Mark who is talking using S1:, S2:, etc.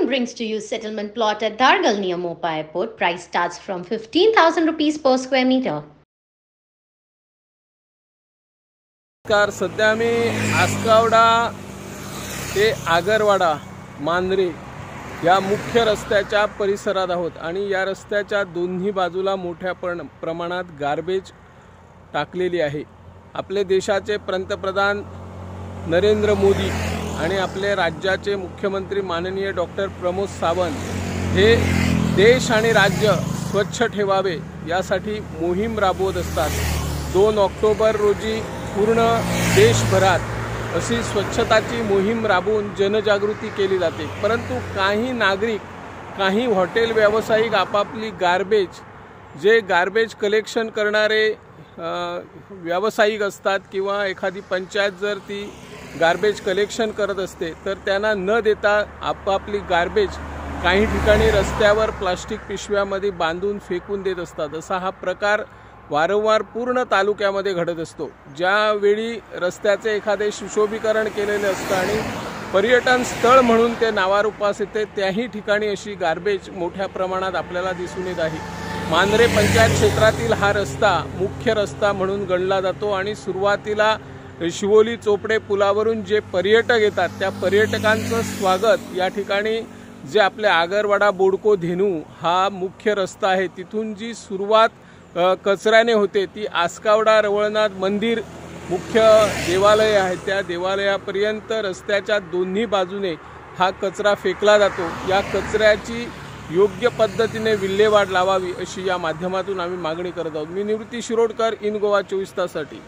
S1: Savan brings to you settlement plot at Dargal near Mopa Airport. Price starts from 15,000 rupees per square meter.
S2: नमस्कार. सध्या आम्ही आसगावडा ते आगरवाडा मांजरे या मुख्य रस्त्याच्या परिसरात आहोत आणि या रस्त्याच्या दोन्ही बाजूला मोठ्या प्रमाणात गार्बेज टाकलेली आहे. आपले देशाचे पंतप्रधान नरेंद्र मोदी आणि आपले राज्याचे मुख्यमंत्री माननीय डॉक्टर प्रमोद सावंत हे देश आणि राज्य स्वच्छ ठेवावे यासाठी मोहीम राबवत असतात. 2 ऑक्टोबर रोजी पूर्ण देशभरात अशी स्वच्छताची मोहीम राबवून जनजागृती केली जाते. परंतु काही नागरिक, काही हॉटेल व्यावसायिक आपापली जे गार्बेज कलेक्शन करणारे व्यावसायिक असतात किंवा एखादी पंचायत जर ती गार्बेज कलेक्शन करत असते तर त्यांना न देता आपापली गार्बेज काही ठिकाणी रस्त्यावर प्लास्टिक पिशव्यामध्ये बांधून फेकून देत असतात. असा हा प्रकार वारंवार पूर्ण तालुक्यामध्ये घडत असतो. ज्यावेळी रस्त्याचे एखादे सुशोभीकरण केलेले असतं आणि पर्यटन स्थळ म्हणून ते नावारूपास येते, त्याही ठिकाणी अशी गार्बेज मोठ्या प्रमाणात आपल्याला दिसून येत आहे. मांजरे पंचायत क्षेत्रातील हा रस्ता मुख्य रस्ता म्हणून गणला जातो आणि सुरुवातीला शिवोली चोपडे पुलावरून जे पर्यटक येतात त्या पर्यटकांचं स्वागत या ठिकाणी जे आपले आगरवाडा बोडको धेनू हा मुख्य रस्ता आहे तिथून जी सुरुवात कचऱ्याने होते ती आसगावडा रवळनाथ मंदिर मुख्य देवालय आहे त्या देवालयापर्यंत रस्त्याच्या दोन्ही बाजूने हा कचरा फेकला जातो. या कचऱ्याची योग्य पद्धतीने विल्हेवाट लावावी अशी या माध्यमातून आम्ही मागणी करत आहोत. मी निवृत्ती शिरोडकर, इन गोवा 24 ताससाठी.